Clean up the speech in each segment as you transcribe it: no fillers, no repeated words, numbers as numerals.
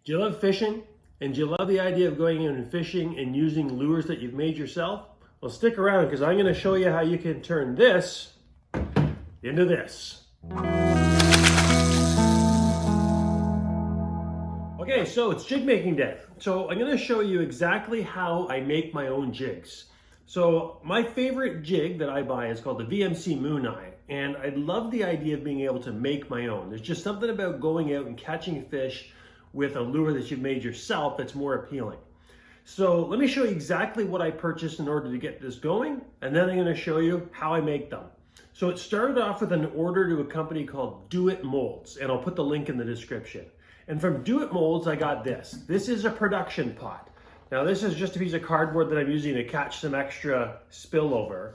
Do you love fishing? And do you love the idea of going in and fishing and using lures that you've made yourself? Well, stick around because I'm going to show you how you can turn this into this. Okay, so it's jig making day. So I'm going to show you exactly how I make my own jigs. So my favorite jig that I buy is called the VMC Moon Eye, and I love the idea of being able to make my own. There's just something about going out and catching fish with a lure that you've made yourself that's more appealing. So let me show you exactly what I purchased in order to get this going, and then I'm going to show you how I make them. So it started off with an order to a company called Do It Molds, and I'll put the link in the description. And from Do It Molds, I got this. This is a production pot. Now this is just a piece of cardboard that I'm using to catch some extra spillover.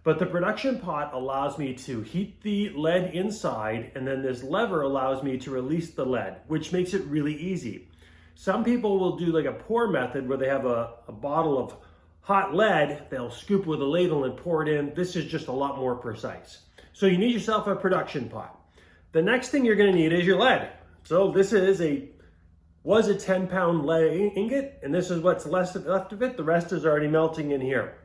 But the production pot allows me to heat the lead inside, and then this lever allows me to release the lead, which makes it really easy. Some people will do like a pour method where they have a bottle of hot lead, they'll scoop with a ladle and pour it in. This is just a lot more precise. So you need yourself a production pot. The next thing you're gonna need is your lead. So this was a 10-pound lead ingot, and this is what's left of it. The rest is already melting in here.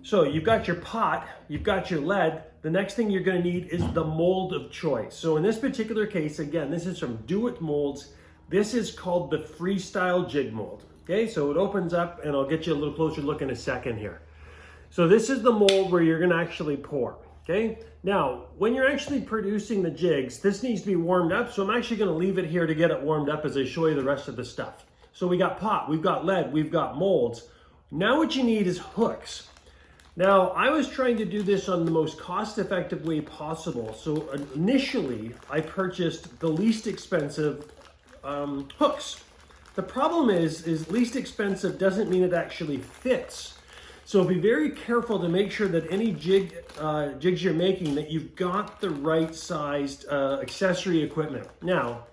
So you've got your pot, you've got your lead. The next thing you're going to need is the mold of choice. So in this particular case, again, this is from Do It Molds. This is called the Freestyle Jig Mold. Okay, so it opens up, and I'll get you a little closer look in a second here. So this is the mold where you're going to actually pour. Okay, now when you're actually producing the jigs, this needs to be warmed up. So I'm actually going to leave it here to get it warmed up as I show you the rest of the stuff. So we got pot, we've got lead, we've got molds. Now what you need is hooks. Now, I was trying to do this on the most cost-effective way possible. So initially, I purchased the least expensive hooks. The problem is least expensive doesn't mean it actually fits. So be very careful to make sure that any jigs you're making, that you've got the right sized accessory equipment. Now,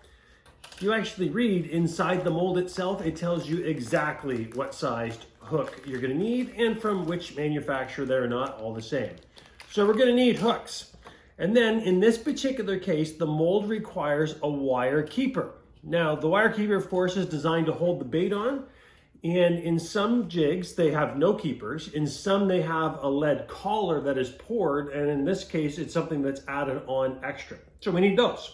if you actually read inside the mold itself, it tells you exactly what sized hook you're going to need and from which manufacturer. They're not all the same. So we're going to need hooks. And then in this particular case, the mold requires a wire keeper. Now the wire keeper, of course, is designed to hold the bait on. And in some jigs, they have no keepers. In some, they have a lead collar that is poured. And in this case, it's something that's added on extra. So we need those.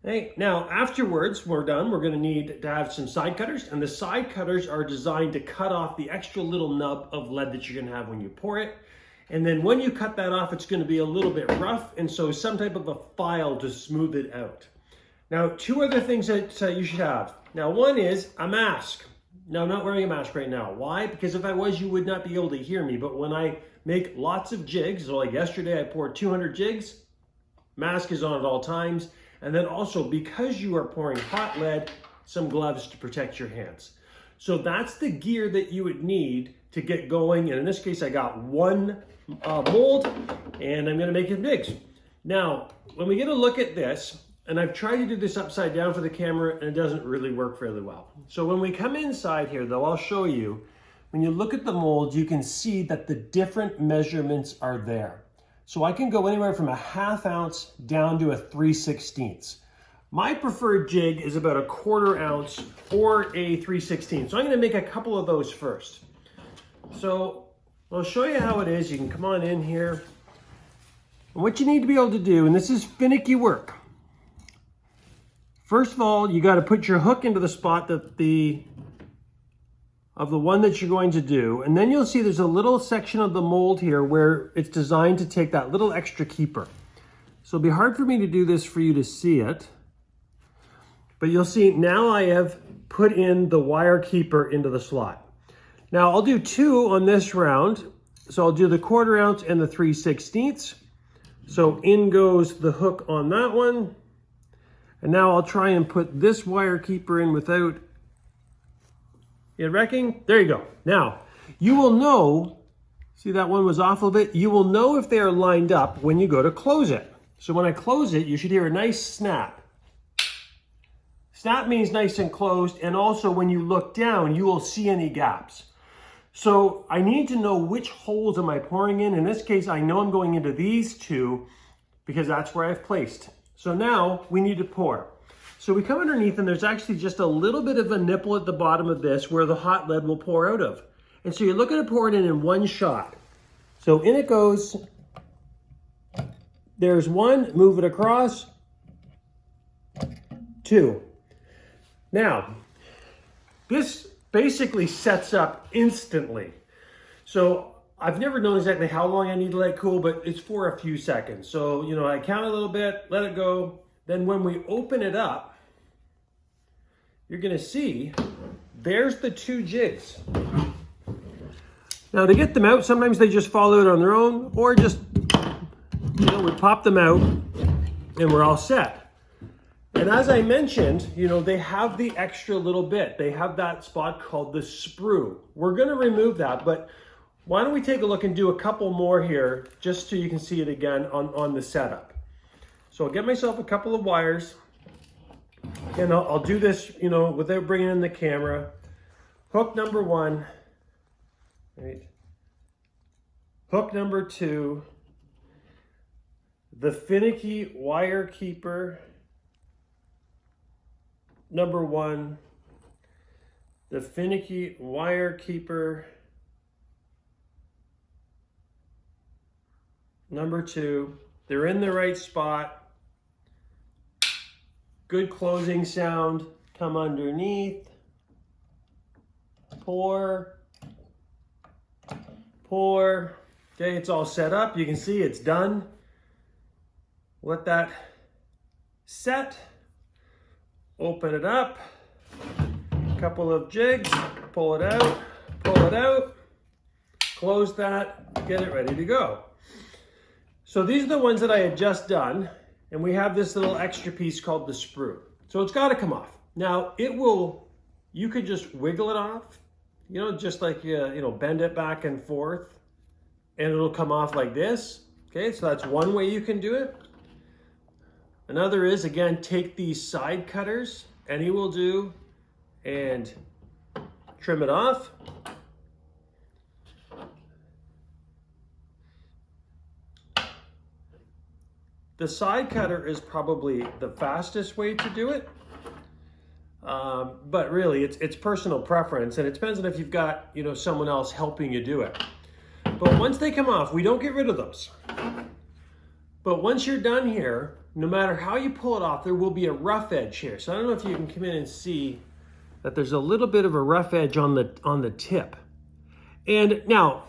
Okay, now afterwards, we're done, we're going to need to have some side cutters, and the side cutters are designed to cut off the extra little nub of lead that you're going to have when you pour it. And then when you cut that off, it's going to be a little bit rough, and so some type of a file to smooth it out. Now, two other things that you should have. Now, one is a mask. Now, I'm not wearing a mask right now. Why? Because if I was, you would not be able to hear me. But when I make lots of jigs, so like yesterday I poured 200 jigs, mask is on at all times. And then also, because you are pouring hot lead, some gloves to protect your hands. So that's the gear that you would need to get going. And in this case, I got one mold, and I'm gonna make it jigs. Now, when we get a look at this, and I've tried to do this upside down for the camera, and it doesn't really work fairly well. So when we come inside here, though, I'll show you, when you look at the mold, you can see that the different measurements are there. So I can go anywhere from a 1/2 ounce down to a 3/16. My preferred jig is about a 1/4 ounce or a 3/16. So I'm going to make a couple of those first. So I'll show you how it is. You can come on in here. And what you need to be able to do, and this is finicky work. First of all, you got to put your hook into the spot that of the one that you're going to do. And then you'll see there's a little section of the mold here where it's designed to take that little extra keeper. So it'll be hard for me to do this for you to see it. But you'll see now I have put in the wire keeper into the slot. Now I'll do two on this round. So I'll do the 1/4 ounce and the 3/16. So in goes the hook on that one. And now I'll try and put this wire keeper in without it wrecking. There you go. Now, you will know, see that one was off a bit? You will know if they are lined up when you go to close it. So when I close it, you should hear a nice snap. Snap means nice and closed, and also when you look down, you will see any gaps. So I need to know which holes am I pouring in. In this case, I know I'm going into these two because that's where I've placed. So now we need to pour. So we come underneath and there's actually just a little bit of a nipple at the bottom of this where the hot lead will pour out of. And so you're looking to pour it in one shot. So in it goes. There's one, move it across. Two. Now, this basically sets up instantly. So I've never known exactly how long I need to let it cool, but it's for a few seconds. So, you know, I count a little bit, let it go. Then when we open it up, you're gonna see, there's the two jigs. Now to get them out, sometimes they just fall out on their own, or just, you know, we pop them out and we're all set. And as I mentioned, you know, they have the extra little bit. They have that spot called the sprue. We're gonna remove that, but why don't we take a look and do a couple more here, just so you can see it again on the setup. So I'll get myself a couple of wires, and I'll do this, you know, without bringing in the camera. Hook number one, right? Hook number two, the finicky wire keeper number one, the finicky wire keeper number two. They're in the right spot. Good closing sound. Come underneath. Pour. Pour. Okay, it's all set up. You can see it's done. Let that set. Open it up. A couple of jigs. Pull it out. Pull it out. Close that. Get it ready to go. So these are the ones that I had just done, and we have this little extra piece called the sprue. So it's got to come off. Now it will, you could just wiggle it off, you know, just like, you know, bend it back and forth, and it'll come off like this. Okay, so that's one way you can do it. Another is, again, take these side cutters, any will do, and trim it off. The side cutter is probably the fastest way to do it, but really it's personal preference, and it depends on if you've got, you know, someone else helping you do it. But once they come off, we don't get rid of those. But once you're done here, no matter how you pull it off, there will be a rough edge here. So I don't know if you can come in and see that there's a little bit of a rough edge on the tip. And now,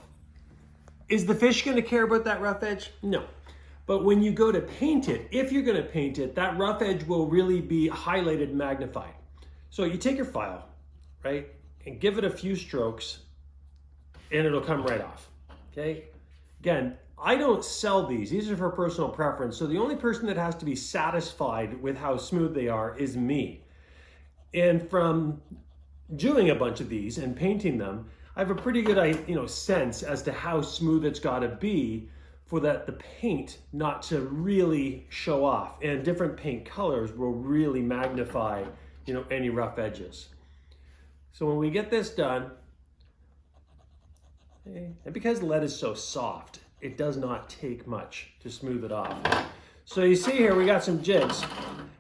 is the fish going to care about that rough edge? No. But when you go to paint it, if you're gonna paint it, that rough edge will really be highlighted and magnified. So you take your file, right, and give it a few strokes, and it'll come right off, okay? Again, I don't sell these. These are for personal preference. So the only person that has to be satisfied with how smooth they are is me. And from doing a bunch of these and painting them, I have a pretty good, you know, sense as to how smooth it's gotta be for that the paint not to really show off, and different paint colors will really magnify, you know, any rough edges. So when we get this done, okay, and because lead is so soft, it does not take much to smooth it off. So you see here we got some jigs.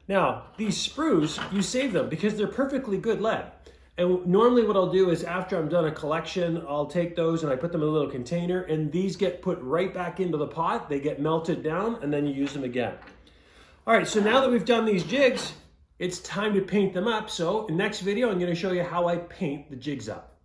Now these sprues, you save them because they're perfectly good lead. And normally what I'll do is after I'm done a collection, I'll take those and I put them in a little container, and these get put right back into the pot. They get melted down, and then you use them again. All right, so now that we've done these jigs, it's time to paint them up. So in the next video, I'm gonna show you how I paint the jigs up.